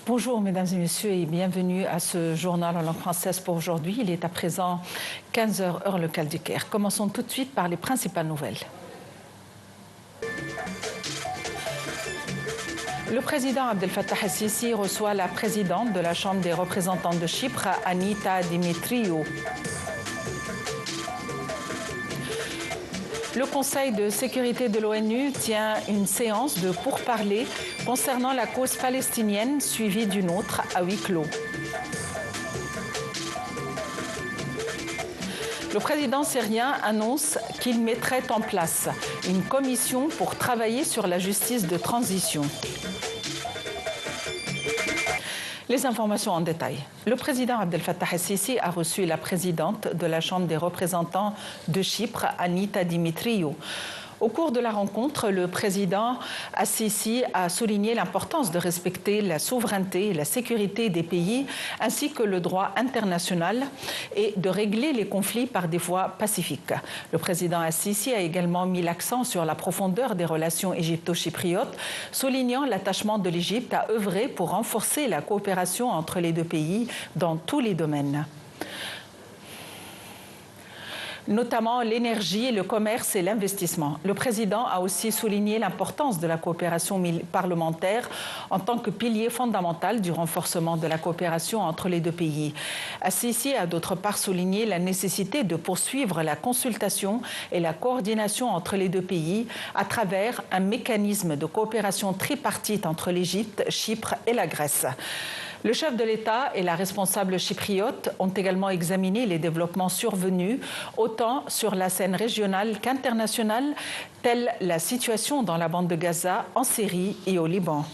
Bonjour mesdames et messieurs et bienvenue à ce journal en langue française pour aujourd'hui. Il est à présent 15h heure locale du Caire. Commençons tout de suite par les principales nouvelles. Le président Abdel Fattah el-Sisi reçoit la présidente de la Chambre des représentants de Chypre, Annita Dimitriou. Le Conseil de sécurité de l'ONU tient une séance de pourparlers concernant la cause palestinienne suivie d'une autre à huis clos. Le président syrien annonce qu'il mettrait en place une commission pour travailler sur la justice de transition. Les informations en détail. Le président Abdel Fattah el-Sisi a reçu la présidente de la Chambre des représentants de Chypre, Annita Dimitriou. Au cours de la rencontre, le président el-Sisi a souligné l'importance de respecter la souveraineté et la sécurité des pays, ainsi que le droit international, et de régler les conflits par des voies pacifiques. Le président el-Sisi a également mis l'accent sur la profondeur des relations égypto-chypriotes, soulignant l'attachement de l'Égypte à œuvrer pour renforcer la coopération entre les deux pays dans tous les domaines, notamment l'énergie, le commerce et l'investissement. Le président a aussi souligné l'importance de la coopération parlementaire en tant que pilier fondamental du renforcement de la coopération entre les deux pays. El-Sisi a d'autre part souligné la nécessité de poursuivre la consultation et la coordination entre les deux pays à travers un mécanisme de coopération tripartite entre l'Égypte, Chypre et la Grèce. Le chef de l'État et la responsable chypriote ont également examiné les développements survenus, autant sur la scène régionale qu'internationale, telle la situation dans la bande de Gaza, en Syrie et au Liban.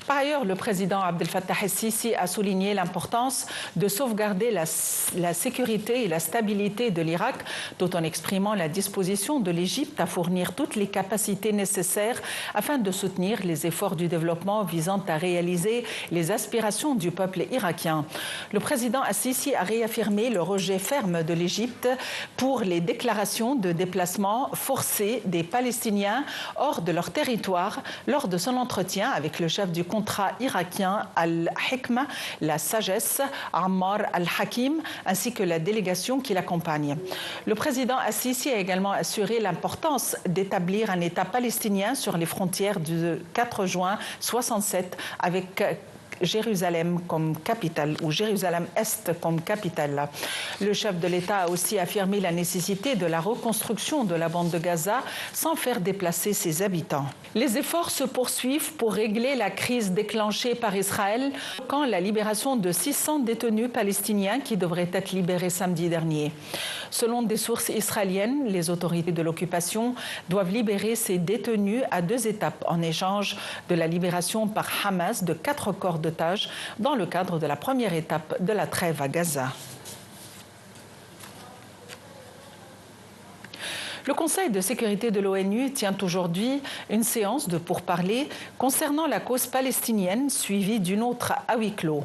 Par ailleurs, le président Abdel Fattah el-Sisi a souligné l'importance de sauvegarder la sécurité et la stabilité de l'Irak, tout en exprimant la disposition de l'Égypte à fournir toutes les capacités nécessaires afin de soutenir les efforts du développement visant à réaliser les aspirations du peuple irakien. Le président el-Sisi a réaffirmé le rejet ferme de l'Égypte pour les déclarations de déplacement forcé des Palestiniens hors de leur territoire lors de son entretien avec le chef du contrat irakien Al-Hikma, la sagesse, Ammar Al-Hakim, ainsi que la délégation qui l'accompagne. Le président el-Sisi a également assuré l'importance d'établir un État palestinien sur les frontières du 4 juin 1967 avec Jérusalem comme capitale, ou Jérusalem-Est comme capitale. Le chef de l'État a aussi affirmé la nécessité de la reconstruction de la bande de Gaza sans faire déplacer ses habitants. Les efforts se poursuivent pour régler la crise déclenchée par Israël quand la libération de 600 détenus palestiniens qui devraient être libérés samedi dernier. Selon des sources israéliennes, les autorités de l'occupation doivent libérer ces détenus à 2 étapes en échange de la libération par Hamas de 4 corps d'otages dans le cadre de la première étape de la trêve à Gaza. Le Conseil de sécurité de l'ONU tient aujourd'hui une séance de pourparlers concernant la cause palestinienne suivie d'une autre à huis clos.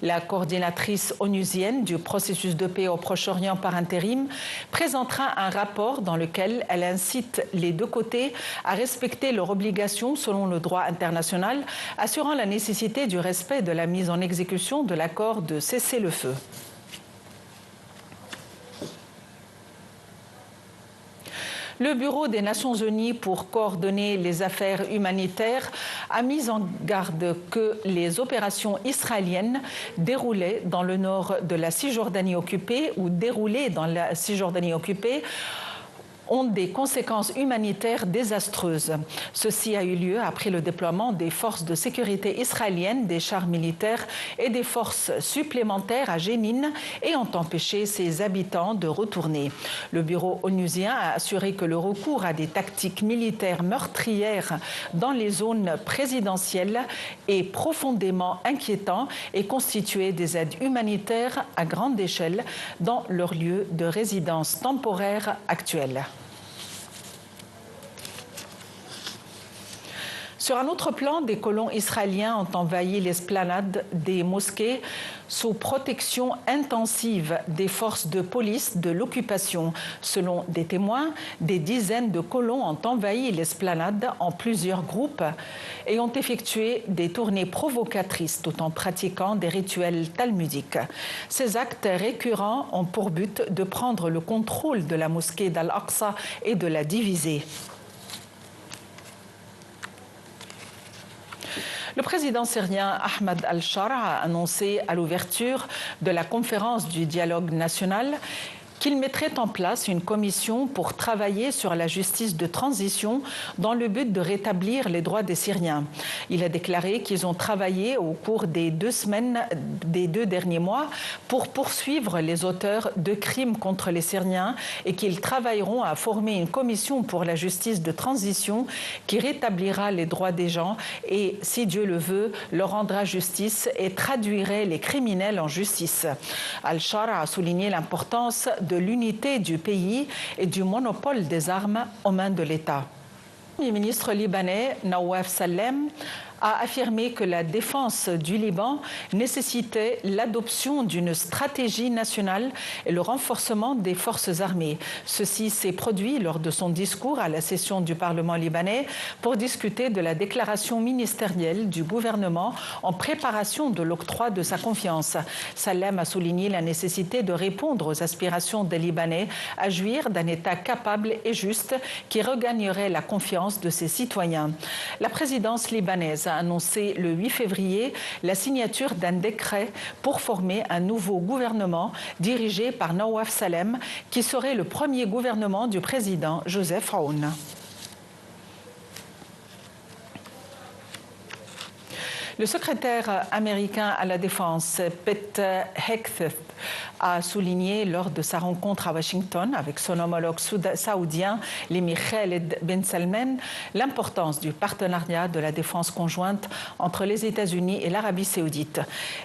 La coordinatrice onusienne du processus de paix au Proche-Orient par intérim présentera un rapport dans lequel elle incite les deux côtés à respecter leurs obligations selon le droit international, assurant la nécessité du respect de la mise en exécution de l'accord de cessez-le-feu. Le Bureau des Nations Unies pour coordonner les affaires humanitaires a mis en garde que les opérations israéliennes déroulées dans le nord de la Cisjordanie occupée ou déroulées dans la Cisjordanie occupée ont des conséquences humanitaires désastreuses. Ceci a eu lieu après le déploiement des forces de sécurité israéliennes, des chars militaires et des forces supplémentaires à Jénine et ont empêché ses habitants de retourner. Le bureau onusien a assuré que le recours à des tactiques militaires meurtrières dans les zones présidentielles est profondément inquiétant et constituait des aides humanitaires à grande échelle dans leur lieu de résidence temporaire actuel. Sur un autre plan, des colons israéliens ont envahi l'esplanade des mosquées sous protection intensive des forces de police de l'occupation. Selon des témoins, des dizaines de colons ont envahi l'esplanade en plusieurs groupes et ont effectué des tournées provocatrices tout en pratiquant des rituels talmudiques. Ces actes récurrents ont pour but de prendre le contrôle de la mosquée d'Al-Aqsa et de la diviser. Le président syrien Ahmed al-Shara a annoncé à l'ouverture de la conférence du dialogue national qu'il mettrait en place une commission pour travailler sur la justice de transition dans le but de rétablir les droits des Syriens. Il a déclaré qu'ils ont travaillé au cours des 2 derniers mois pour poursuivre les auteurs de crimes contre les Syriens et qu'ils travailleront à former une commission pour la justice de transition qui rétablira les droits des gens et, si Dieu le veut, leur rendra justice et traduirait les criminels en justice. Al-Shara a souligné l'importance de l'unité du pays et du monopole des armes aux mains de l'État. Le Premier ministre libanais Nawaf Salem a affirmé que la défense du Liban nécessitait l'adoption d'une stratégie nationale et le renforcement des forces armées. Ceci s'est produit lors de son discours à la session du Parlement libanais pour discuter de la déclaration ministérielle du gouvernement en préparation de l'octroi de sa confiance. Salem a souligné la nécessité de répondre aux aspirations des Libanais à jouir d'un État capable et juste qui regagnerait la confiance de ses citoyens. La présidence libanaise a annoncé le 8 février la signature d'un décret pour former un nouveau gouvernement dirigé par Nawaf Salem, qui serait le premier gouvernement du président Joseph Aoun. Le secrétaire américain à la Défense, Pete Hegseth, a souligné lors de sa rencontre à Washington avec son homologue saoudien, l'émir Khaled Ben Salman, l'importance du partenariat de la défense conjointe entre les États-Unis et l'Arabie saoudite.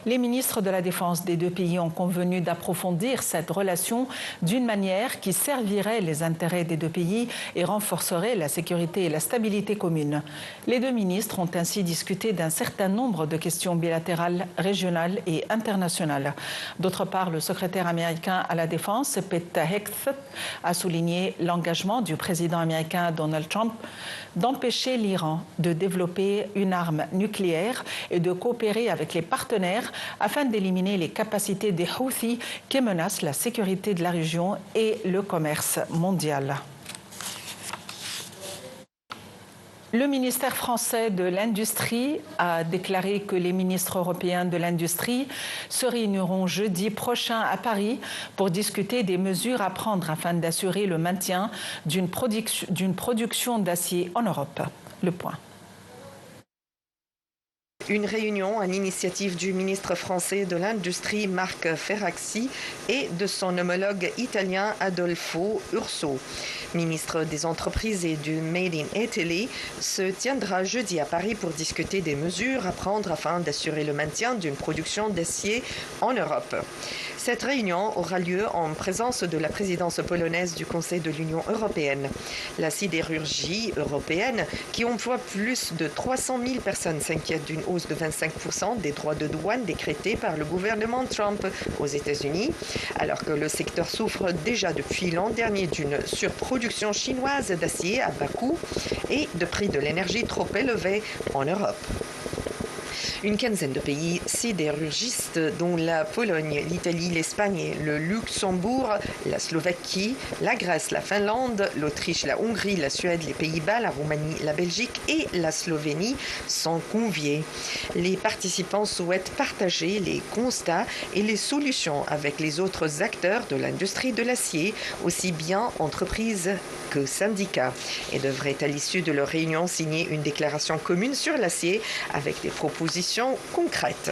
Les ministres de la Défense des deux pays ont convenu d'approfondir cette relation d'une manière qui servirait les intérêts des deux pays et renforcerait la sécurité et la stabilité commune. Les deux ministres ont ainsi discuté d'un certain nombre de questions bilatérales, régionales et internationales. D'autre part, le secrétaire américain à la Défense, Pete Hegseth, a souligné l'engagement du président américain Donald Trump d'empêcher l'Iran de développer une arme nucléaire et de coopérer avec les partenaires afin d'éliminer les capacités des Houthis qui menacent la sécurité de la région et le commerce mondial. Le ministère français de l'Industrie a déclaré que les ministres européens de l'Industrie se réuniront jeudi prochain à Paris pour discuter des mesures à prendre afin d'assurer le maintien d'une production d'acier en Europe. Le point. Une réunion à l'initiative du ministre français de l'Industrie Marc Ferracci et de son homologue italien Adolfo Urso. Ministre des Entreprises et du Made in Italy, se tiendra jeudi à Paris pour discuter des mesures à prendre afin d'assurer le maintien d'une production d'acier en Europe. Cette réunion aura lieu en présence de la présidence polonaise du Conseil de l'Union européenne. La sidérurgie européenne, qui emploie plus de 300 000 personnes, s'inquiète d'une hausse de 25% des droits de douane décrétés par le gouvernement Trump aux États-Unis, alors que le secteur souffre déjà depuis l'an dernier d'une surproduction chinoise d'acier à bas coût et de prix de l'énergie trop élevés en Europe. Une quinzaine de pays sidérurgistes, dont la Pologne, l'Italie, l'Espagne, le Luxembourg, la Slovaquie, la Grèce, la Finlande, l'Autriche, la Hongrie, la Suède, les Pays-Bas, la Roumanie, la Belgique et la Slovénie sont conviés. Les participants souhaitent partager les constats et les solutions avec les autres acteurs de l'industrie de l'acier, aussi bien entreprises que syndicats, et devraient à l'issue de leur réunion signer une déclaration commune sur l'acier avec des propositions concrètes.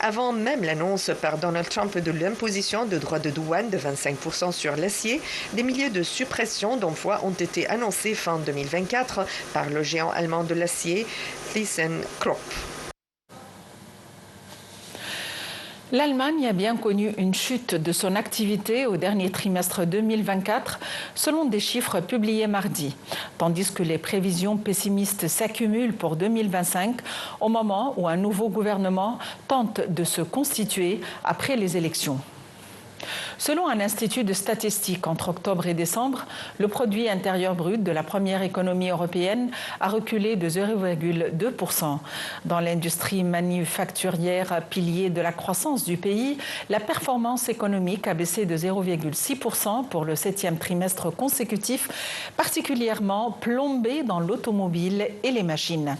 Avant même l'annonce par Donald Trump de l'imposition de droits de douane de 25% sur l'acier, des milliers de suppressions d'emplois ont été annoncées fin 2024 par le géant allemand de l'acier ThyssenKrupp. L'Allemagne a bien connu une chute de son activité au dernier trimestre 2024, selon des chiffres publiés mardi, tandis que les prévisions pessimistes s'accumulent pour 2025, au moment où un nouveau gouvernement tente de se constituer après les élections. Selon un institut de statistique, entre octobre et décembre, le produit intérieur brut de la première économie européenne a reculé de 0,2%. Dans l'industrie manufacturière, pilier de la croissance du pays, la performance économique a baissé de 0,6% pour le 7e trimestre consécutif, particulièrement plombé dans l'automobile et les machines.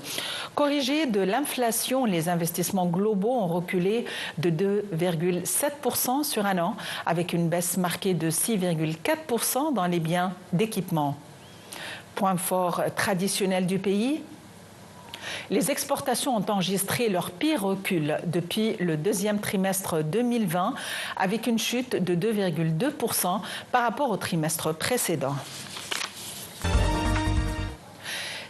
Corrigés de l'inflation, les investissements globaux ont reculé de 2,7% sur un an, avec une baisse marquée de 6,4% dans les biens d'équipement. Point fort traditionnel du pays, les exportations ont enregistré leur pire recul depuis le deuxième trimestre 2020, avec une chute de 2,2% par rapport au trimestre précédent.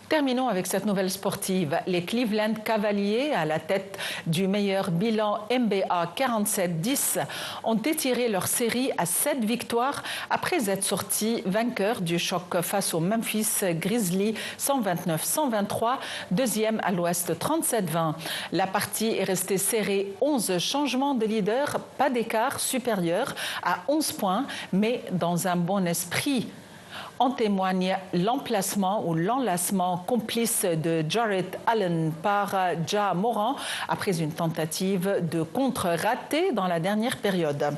Terminons avec cette nouvelle sportive. Les Cleveland Cavaliers, à la tête du meilleur bilan NBA 47-10, ont étiré leur série à 7 victoires après être sortis vainqueurs du choc face aux Memphis Grizzlies 129-123, deuxième à l'Ouest 37-20. La partie est restée serrée, 11 changements de leader, pas d'écart supérieur à 11 points, mais dans un bon esprit. En témoigne l'emplacement ou l'enlacement complice de Jarrett Allen par Ja Morant après une tentative de contre ratée dans la dernière période.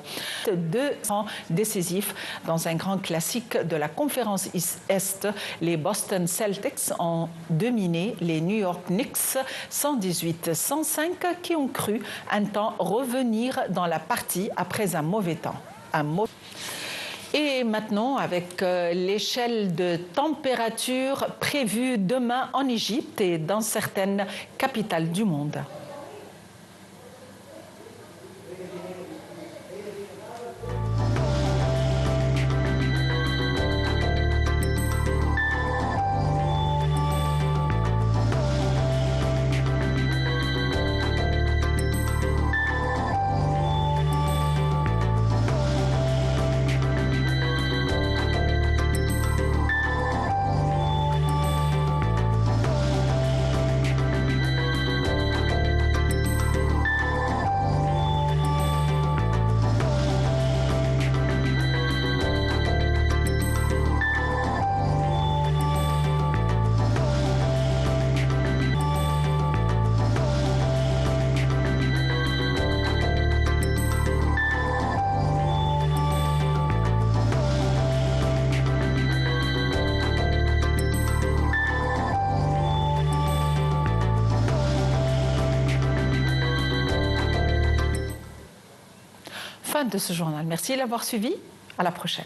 200 décisifs dans un grand classique de la conférence Est. Les Boston Celtics ont dominé les New York Knicks 118-105 qui ont cru un temps revenir dans la partie après un mauvais temps. Et maintenant, avec l'échelle de température prévue demain en Égypte et dans certaines capitales du monde. Fin de ce journal. Merci de l'avoir suivi. À la prochaine.